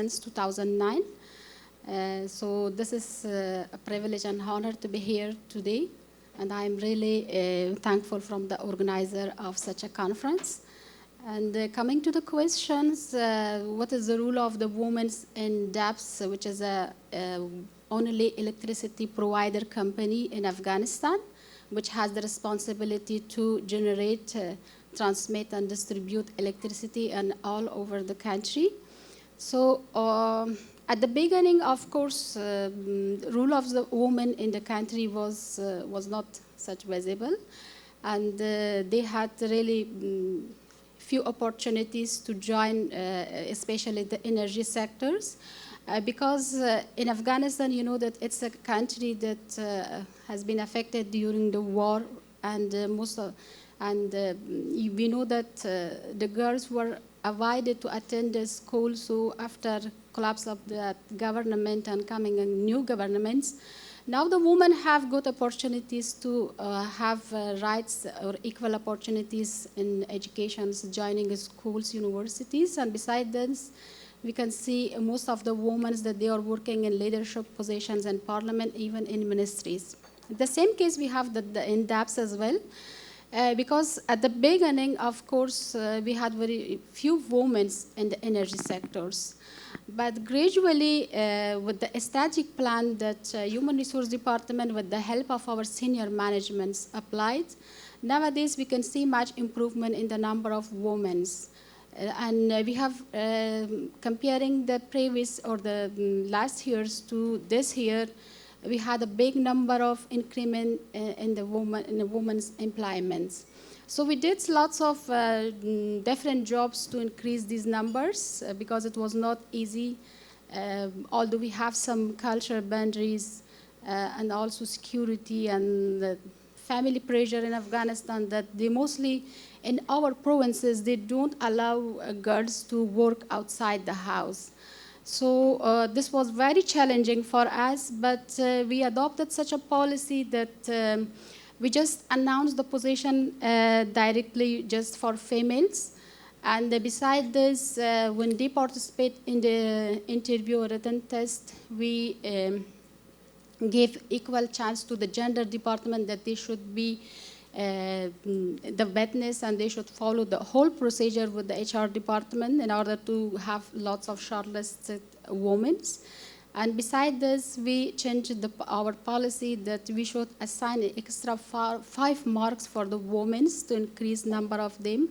since 2009. So this is a privilege and honor to be here today, and I'm really thankful from the organizer of such a conference. And coming to the questions, what is the role of the women in DAPS, which is a only electricity provider company in Afghanistan, which has the responsibility to generate, transmit, and distribute electricity and all over the country. So at the beginning, of course, role of the women in the country was not such visible, and they had really few opportunities to join, especially the energy sectors, because in Afghanistan, you know that it's a country that has been affected during the war, and we know that the girls were avoided to attend the school. So after collapse of the government and coming in new governments, now the women have good opportunities to have rights or equal opportunities in education, joining schools, universities, and besides this, we can see most of the women that they are working in leadership positions in parliament, even in ministries. The same case we have in DAPS as well. Because at the beginning, of course, we had very few women in the energy sectors. But gradually, with the strategic plan that Human Resource Department, with the help of our senior managements, applied, nowadays we can see much improvement in the number of women. And we have, comparing the previous or the last years to this year, we had a big number of increment in the women's employments. So we did lots of different jobs to increase these numbers because it was not easy, although we have some cultural boundaries and also security and the family pressure in Afghanistan that they mostly, in our provinces, they don't allow girls to work outside the house. So this was very challenging for us, but we adopted such a policy that we just announced the position directly just for females. And beside this, when they participate in the interview or written test, we gave equal chance to the gender department that they should be the witness and they should follow the whole procedure with the HR department in order to have lots of shortlisted women. And beside this, we changed our policy that we should assign an extra 5 marks for the women to increase number of them.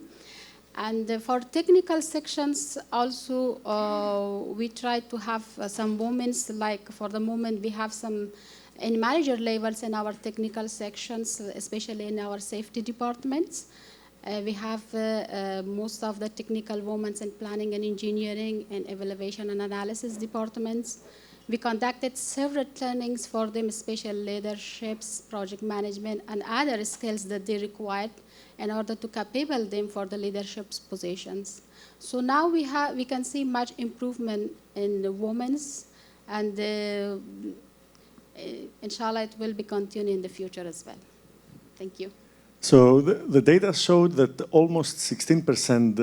And for technical sections also, we try to have some women, like for the moment we have some in manager levels in our technical sections, especially in our safety departments. We have most of the technical women in planning and engineering and evaluation and analysis departments. We conducted several trainings for them, special leaderships, project management, and other skills that they required in order to capable them for the leadership positions. So now we can see much improvement in the women's, and inshallah, it will be continued in the future as well. Thank you. So the data showed that almost 16%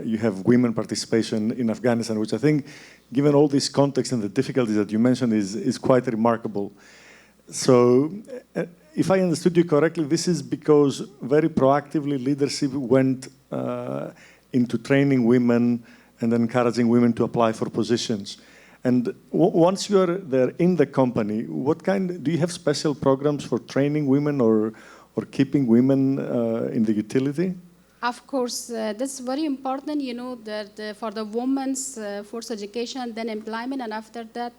you have women participation in Afghanistan, which I think, given all this context and the difficulties that you mentioned, is quite remarkable. So if I understood you correctly, this is because very proactively leadership went into training women and encouraging women to apply for positions. And once you are there in the company, do you have special programs for training women or keeping women in the utility? Of course, that's very important, that for the women's first education, then employment, and after that,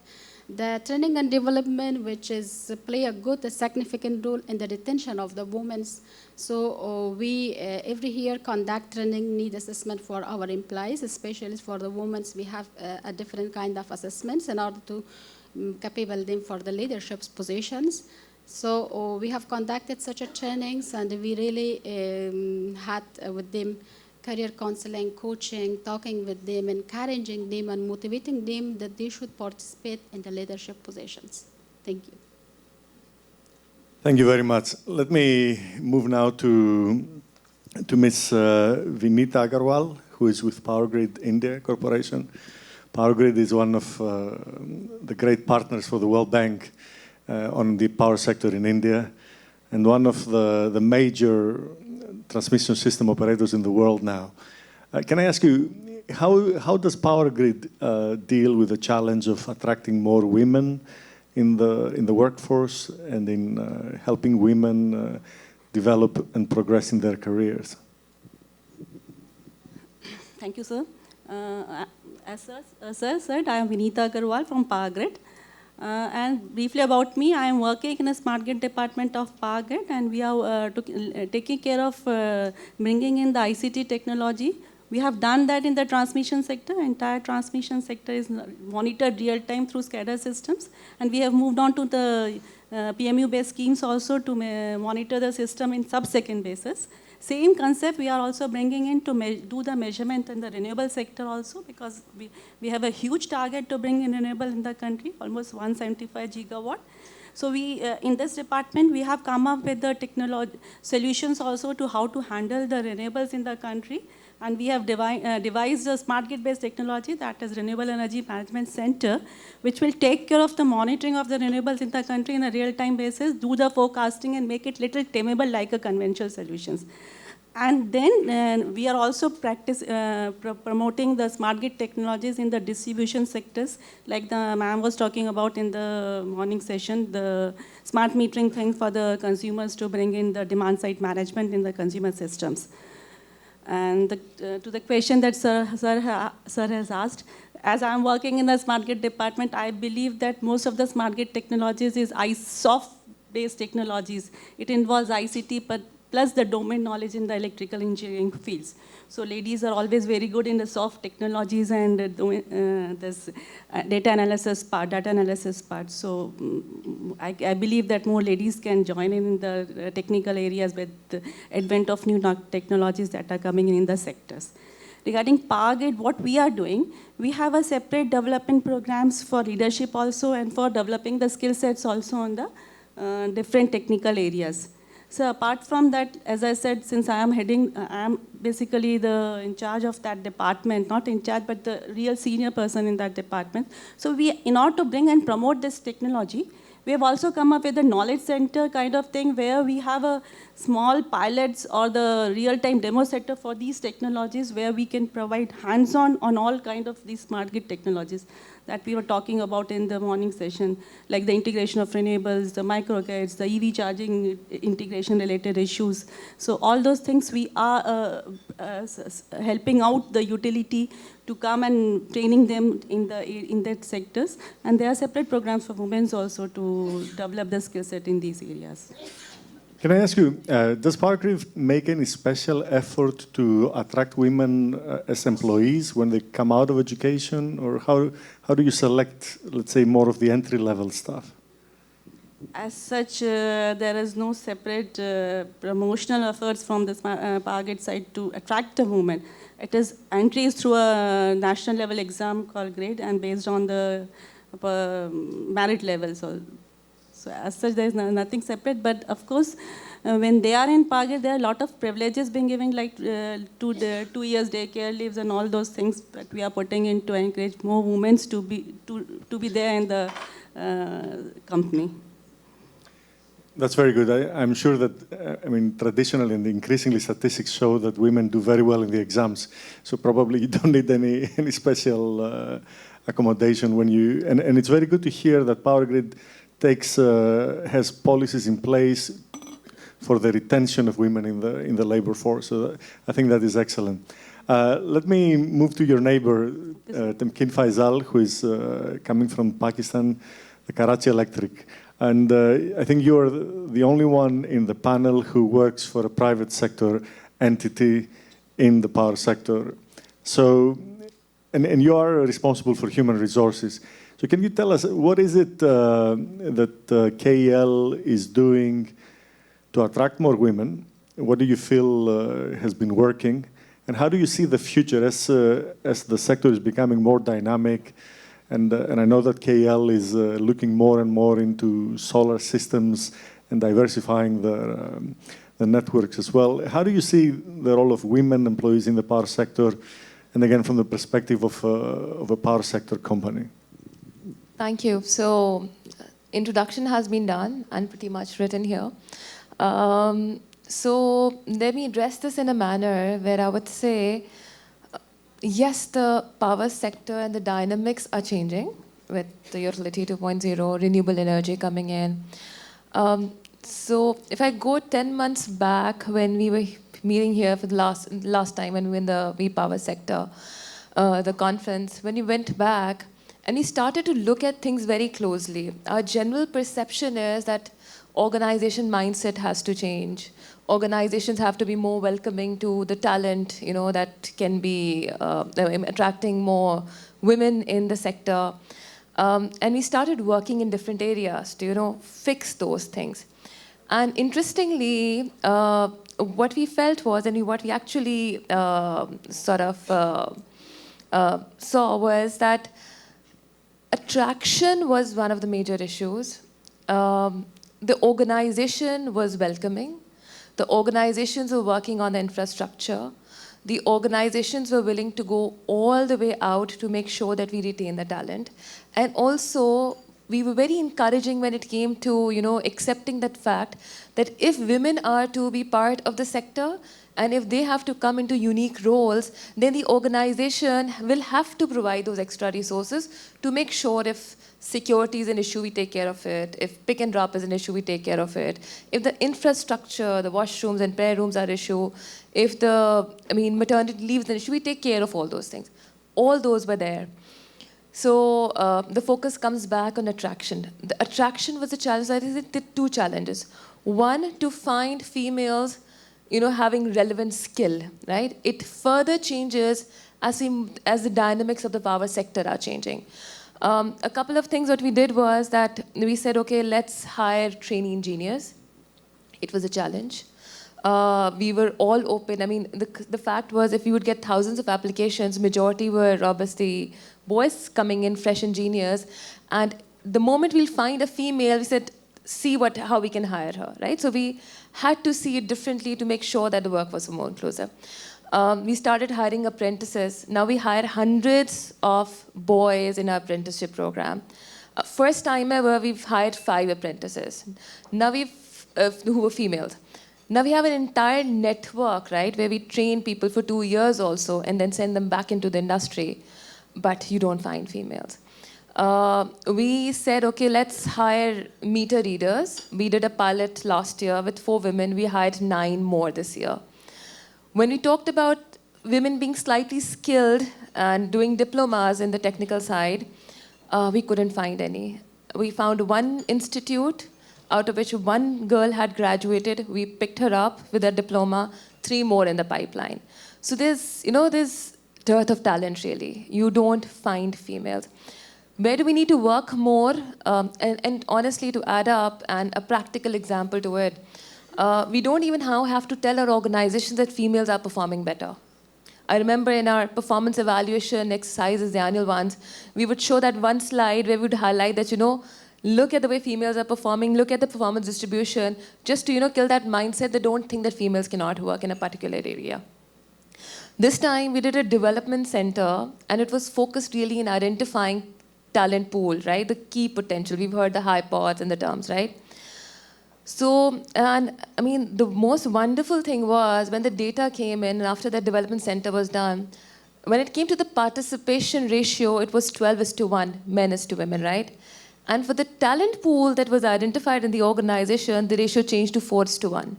the training and development, which is play a significant role in the retention of the women. So we every year conduct training need assessment for our employees, especially for the women. We have a different kind of assessments in order to capable them for the leadership positions. So we have conducted such a trainings, and we really had with them career counseling, coaching, talking with them, encouraging them, and motivating them that they should participate in the leadership positions. Thank you. Thank you very much. Let me move now to Ms. Vinita Agarwal, who is with Power Grid India Corporation. Power Grid is one of the great partners for the World Bank on the power sector in India, and one of the major transmission system operators in the world now. Can I ask you, how does Power Grid deal with the challenge of attracting more women in the workforce and in helping women develop and progress in their careers? Thank you, sir. As sir said, I am Vinita Agarwal from Power Grid. And briefly about me, I am working in a smart grid department of Power Grid, and we are taking care of bringing in the ICT technology. We have done that in the transmission sector. Entire transmission sector is monitored real time through SCADA systems. And we have moved on to the PMU-based schemes also to monitor the system in sub-second basis. Same concept we are also bringing in to do the measurement in the renewable sector also, because we have a huge target to bring in renewable in the country, almost 175 gigawatt. So we, in this department, we have come up with the technology solutions also to how to handle the renewables in the country. And we have devised a smart grid-based technology, that is Renewable Energy Management Center, which will take care of the monitoring of the renewables in the country in a real-time basis, do the forecasting, and make it little tameable like a conventional solutions. And then we are also promoting the smart grid technologies in the distribution sectors, like the ma'am was talking about in the morning session, the smart metering thing for the consumers to bring in the demand-side management in the consumer systems. And to the question that sir has asked, as I'm working in the smart grid department, I believe that most of the smart grid technologies is soft-based technologies. It involves ICT, but plus the domain knowledge in the electrical engineering fields. So ladies are always very good in the soft technologies and this data analysis part. So I believe that more ladies can join in the technical areas with the advent of new technologies that are coming in the sectors. Regarding Power Grid, what we are doing, we have a separate development programs for leadership also and for developing the skill sets also on the different technical areas. So apart from that, as I said, since I am basically in charge of that department, not in charge, but the real senior person in that department. So in order to bring and promote this technology, we have also come up with a knowledge center kind of thing where we have a small pilots or the real-time demo center for these technologies where we can provide hands-on on all kind of these smart grid technologies that we were talking about in the morning session, like the integration of renewables, the microgrids, the EV charging integration related issues. So all those things we are helping out the utility to come and training them in that sectors. And there are separate programs for women also to develop the skill set in these areas. Can I ask you, does Power Grid make any special effort to attract women as employees when they come out of education? Or how do you select, let's say, more of the entry-level staff? As such, there is no separate promotional efforts from the Power Grid side to attract the women. It is entries through a national level exam called grade and based on the merit levels. So as such, there is nothing separate. But of course, when they are in Power Grid, there are a lot of privileges being given, like 2 years daycare leaves and all those things that we are putting in to encourage more women to be there in the company. That's very good. I'm sure that, traditionally and increasingly statistics show that women do very well in the exams. So probably you don't need any special accommodation when you, and it's very good to hear that Power Grid has policies in place for the retention of women in the labor force. So I think that is excellent. Let me move to your neighbor, Temkin Faisal, who is coming from Pakistan, the Karachi Electric. And I think you are the only one in the panel who works for a private sector entity in the power sector. So, and you are responsible for human resources. So can you tell us, what is it that KEL is doing to attract more women? What do you feel has been working? And how do you see the future as the sector is becoming more dynamic? And I know that KEL is looking more and more into solar systems and diversifying the networks as well. How do you see the role of women employees in the power sector and again from the perspective of a power sector company? Thank you. So, introduction has been done and pretty much written here. So let me address this in a manner where I would say, yes, the power sector and the dynamics are changing with the utility 2.0, renewable energy coming in. So if I go 10 months back when we were meeting here for the last time when we were in the V-Power sector, the conference, when we went back and we started to look at things very closely, our general perception is that organization mindset has to change. Organizations have to be more welcoming to the talent, that can be attracting more women in the sector. And we started working in different areas to, fix those things. And interestingly, what we felt was, and what we actually saw was that attraction was one of the major issues. The organization was welcoming. The organizations were working on the infrastructure. The organizations were willing to go all the way out to make sure that we retain the talent. And also, we were very encouraging when it came to, accepting that fact that if women are to be part of the sector, and if they have to come into unique roles, then the organization will have to provide those extra resources to make sure if security is an issue, we take care of it. If pick and drop is an issue, we take care of it. If the infrastructure, the washrooms and prayer rooms are an issue, if maternity leave is an issue, we take care of all those things. All those were there. So the focus comes back on attraction. The attraction was a challenge. I think there are two challenges. One, to find females, having relevant skill, right? It further changes as the dynamics of the power sector are changing. A couple of things what we did was that we said, okay, let's hire trainee engineers. It was a challenge. We were all open. The fact was if you would get thousands of applications, majority were obviously boys coming in, fresh engineers. And the moment we'll find a female, we said, see how we can hire her, right? So we had to see it differently to make sure that the work was more inclusive. We started hiring apprentices. Now we hire hundreds of boys in our apprenticeship program. First time ever, we've hired 5 apprentices. Now who were females. Now we have an entire network, right, where we train people for 2 years also and then send them back into the industry. But you don't find females. We said, okay, let's hire meter readers. We did a pilot last year with 4 women. We hired 9 more this year. When we talked about women being slightly skilled and doing diplomas in the technical side, we couldn't find any. We found 1 institute, out of which 1 girl had graduated. We picked her up with a diploma, 3 more in the pipeline. So there's dearth of talent, really. You don't find females. Where do we need to work more? And honestly, to add up, and a practical example to it, we don't even now have to tell our organizations that females are performing better. I remember in our performance evaluation exercises, the annual ones, we would show that 1 slide where we would highlight that, look at the way females are performing, look at the performance distribution, just to, kill that mindset that don't think that females cannot work in a particular area. This time, we did a development center, and it was focused really in identifying talent pool, right? The key potential. We've heard the hypods and the terms, right? So, the most wonderful thing was when the data came in, and after that development center was done, when it came to the participation ratio, it was 12:1, men is to women, right? And for the talent pool that was identified in the organization, the ratio changed to 4:1.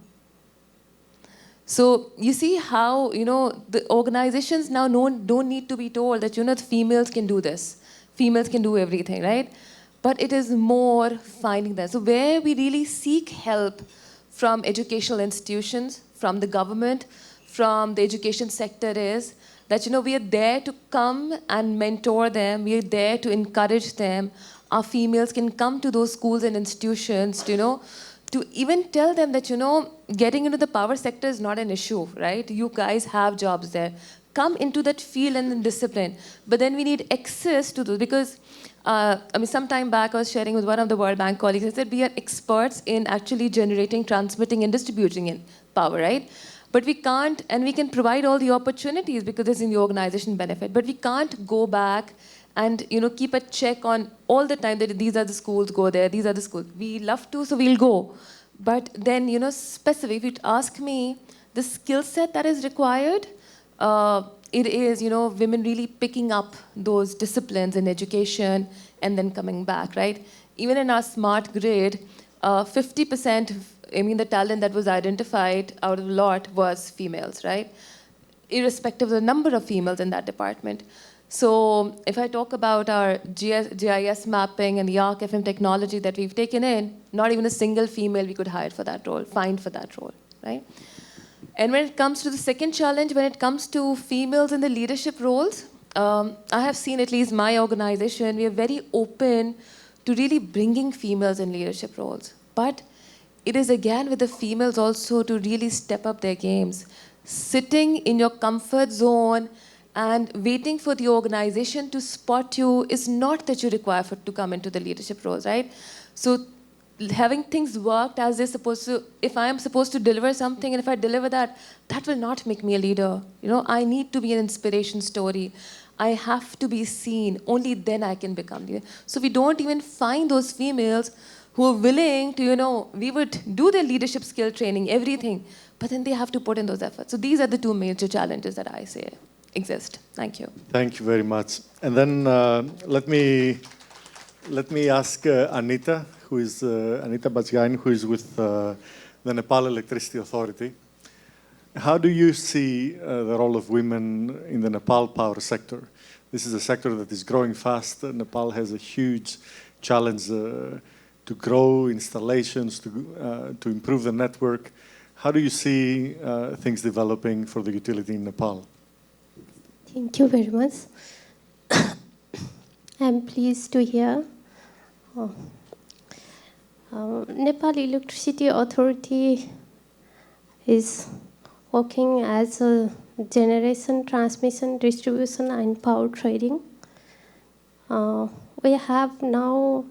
So you see how, the organizations now don't need to be told that, the females can do this. Females can do everything, right? But it is more finding that. So where we really seek help from educational institutions, from the government, from the education sector is that, we are there to come and mentor them. We are there to encourage them. Our females can come to those schools and institutions, to even tell them that, getting into the power sector is not an issue, right? You guys have jobs there. Come into that field and discipline. But then we need access to those because, some time back I was sharing with one of the World Bank colleagues, I said we are experts in actually generating, transmitting, and distributing in power, right? But we can't, and we can provide all the opportunities because it's in the organization benefit, but we can't go back and keep a check on all the time that these are the schools, go there, these are the schools. We love to, so we'll go. But then, specific, if you ask me, the skill set that is required, it is, women really picking up those disciplines in education and then coming back, right? Even in our smart grid, 50%, the talent that was identified out of a lot was females, right? Irrespective of the number of females in that department. So if I talk about our GIS mapping and the ArcFM technology that we've taken in, not even a single female we could hire for that role, find for that role, right? And when it comes to the second challenge, when it comes to females in the leadership roles, I have seen, at least my organization, we are very open to really bringing females in leadership roles. But it is again with the females also to really step up their games. Sitting in your comfort zone and waiting for the organization to spot you is not that you require to come into the leadership roles, right? So having things worked as they're supposed to, if I am supposed to deliver something, and if I deliver that, that will not make me a leader. I need to be an inspiration story. I have to be seen. Only then I can become leader. So we don't even find those females who are willing to, we would do their leadership skill training, everything, but then they have to put in those efforts. So these are the two major challenges that I say exist. Thank you. Thank you very much. And then let me ask Anita, who is Anita Bajgain, who is with the Nepal Electricity Authority. How do you see the role of women in the Nepal power sector? This is a sector that is growing fast. Nepal has a huge challenge to grow installations, to improve the network. How do you see things developing for the utility in Nepal? Thank you very much. I'm pleased to hear. Nepal Electricity Authority is working as a generation, transmission, distribution, and power trading. We have now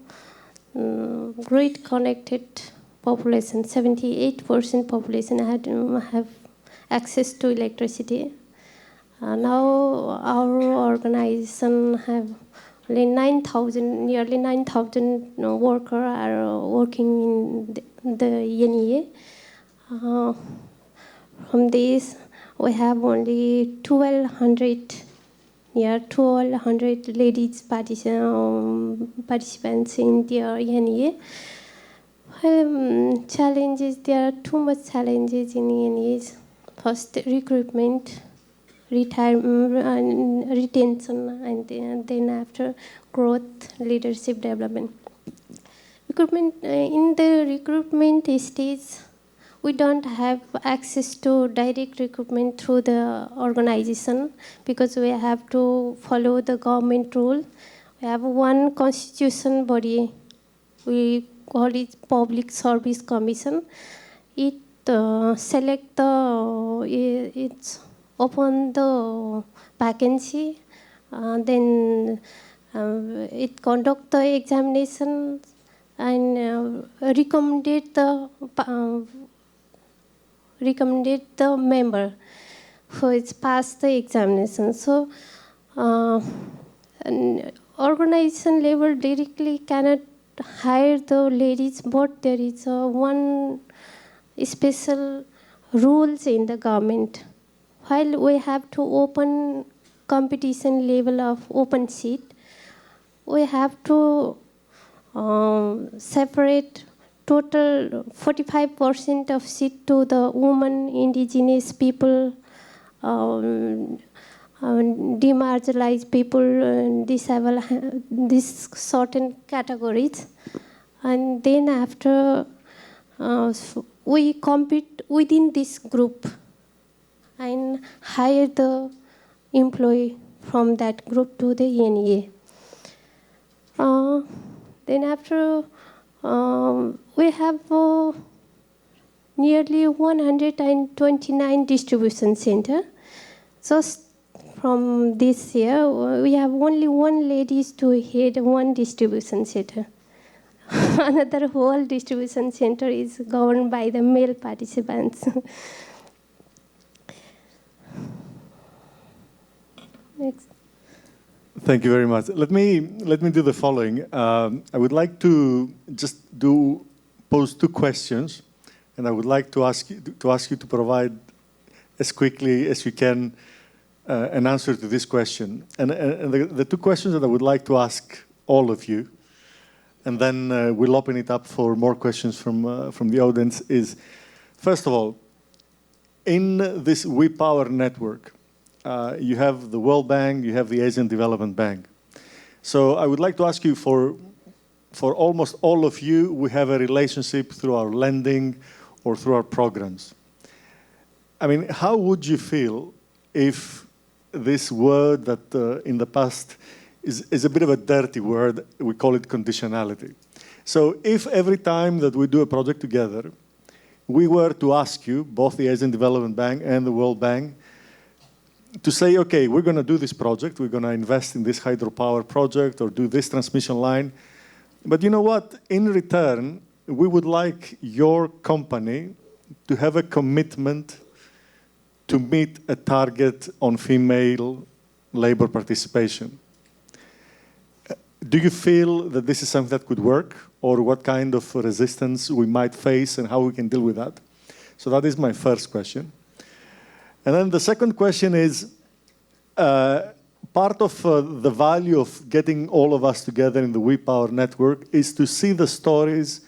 great connected population. 78% population have access to electricity. Now our organization have nearly 9,000 workers are working in the NEA. From these, we have only 1,200 ladies participants in the NEA. Challenges, there are too much challenges in NEAs. First, recruitment, retention, and then after growth, leadership development. Recruitment, in the recruitment stage, we don't have access to direct recruitment through the organization because we have to follow the government rule. We have one constitution body, we call it Public Service Commission. It it's open the vacancy, then it conduct the examination and recommended the member who is passed the examination. So an organization level directly cannot hire the ladies, but there is one special rules in the government. While we have to open competition level of open seat, we have to separate total 45% of seat to the women, indigenous people, demarginalized people, disabled, these certain categories. And then after, we compete within this group and hire the employee from that group to the NEA. Then after, we have nearly 129 distribution centers. So from this year, we have only one lady to head one distribution center. Another whole distribution center is governed by the male participants. Next. Thank you very much. Let me do the following. I would like to just pose two questions, and I would like to ask you to provide as quickly as you can an answer to this question. And the two questions that I would like to ask all of you, and then we'll open it up for more questions from the audience, is, first of all, in this We Power network, you have the World Bank, you have the Asian Development Bank. So I would like to ask you, for almost all of you, we have a relationship through our lending or through our programs. I mean, how would you feel if this word that in the past is a bit of a dirty word, we call it conditionality. So if every time that we do a project together, we were to ask you, both the Asian Development Bank and the World Bank, to say, okay, we're going to do this project, we're going to invest in this hydropower project or do this transmission line, but you know what? In return, we would like your company to have a commitment to meet a target on female labor participation. Do you feel that this is something that could work, or what kind of resistance we might face and how we can deal with that? So that is my first question. And then the second question is, part of the value of getting all of us together in the We Power network is to see the stories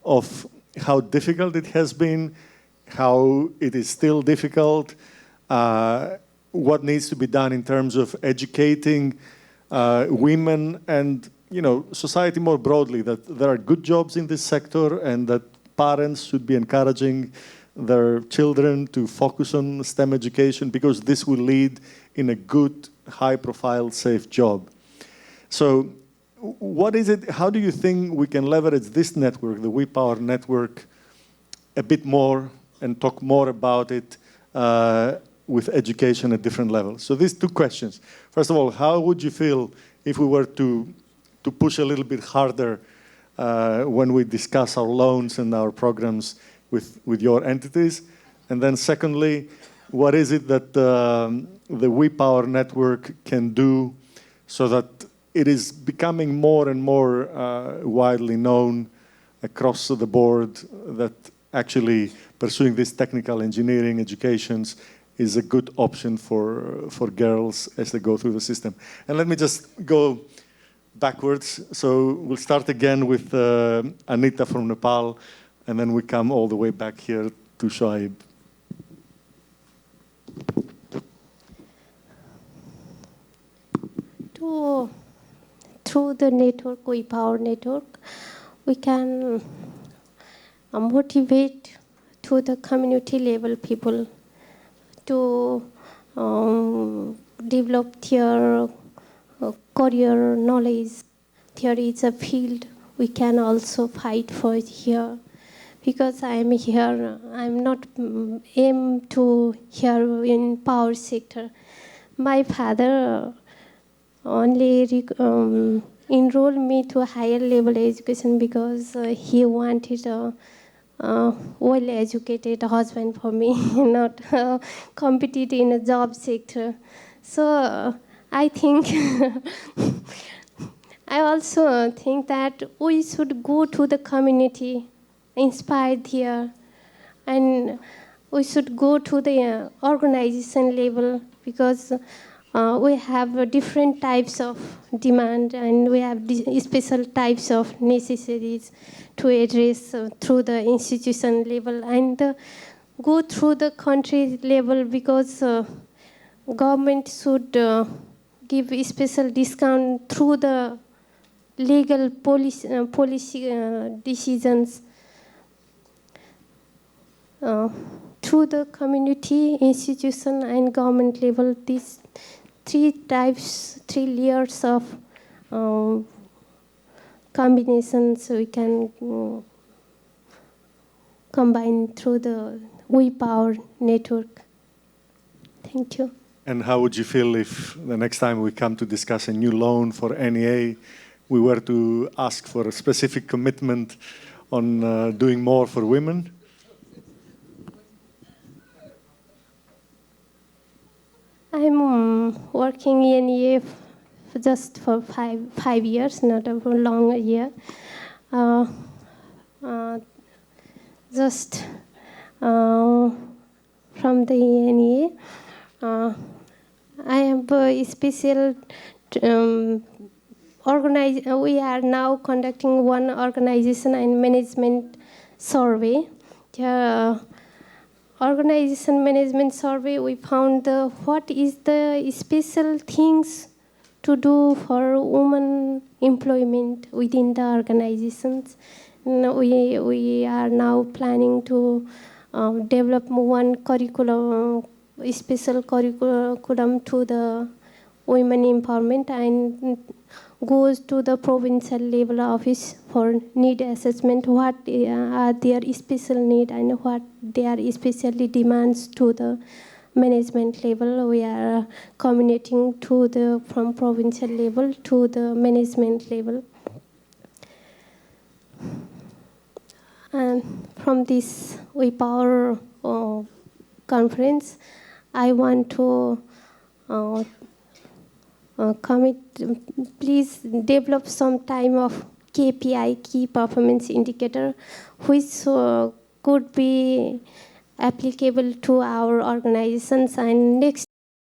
of how difficult it has been, how it is still difficult, what needs to be done in terms of educating women and society more broadly, that there are good jobs in this sector and that parents should be encouraging their children to focus on STEM education, because this will lead in a good, high-profile, safe job. So what is it, how do you think we can leverage this network, the We Power network, a bit more and talk more about it with education at different levels? So these two questions. First of all, how would you feel if we were to push a little bit harder when we discuss our loans and our programs with your entities? And then secondly, what is it that the We Power network can do so that it is becoming more and more widely known across the board that actually pursuing these technical engineering educations is a good option for girls as they go through the system? And let me just go backwards. So we'll start again with Anita from Nepal, and then we come all the way back here to Shoaib. Through the network, We Power network, we can motivate to the community level people to develop their career knowledge. There is a field we can also fight for here. Because I am here, I'm not aim to here in power sector. My father only enrolled me to a higher level education because he wanted a well-educated husband for me, not compete in a job sector. So I think, I also think that we should go to the community, inspired here, and we should go to the organization level, because we have different types of demand and we have special types of necessities to address through the institution level, and go through the country level, because government should give a special discount through the legal policy decisions. Through the community, institution, and government level, these three layers of combinations we can combine through the We Power network. Thank you. And how would you feel if the next time we come to discuss a new loan for NEA, we were to ask for a specific commitment on doing more for women? I'm working in EA just for five years, not a long year. Just from the ENEA, I have a special we are now conducting one organization and management survey. The organization management survey, we found what is the special things to do for women employment within the organizations. We are now planning to develop one curriculum, special curriculum to the women empowerment, and goes to the provincial level office for need assessment, what are their special need and what their especially demands to the management level. We are communicating to the from provincial level to the management level. And from this WePower conference, I want to please develop some time of KPI, key performance indicator, which could be applicable to our organizations. And next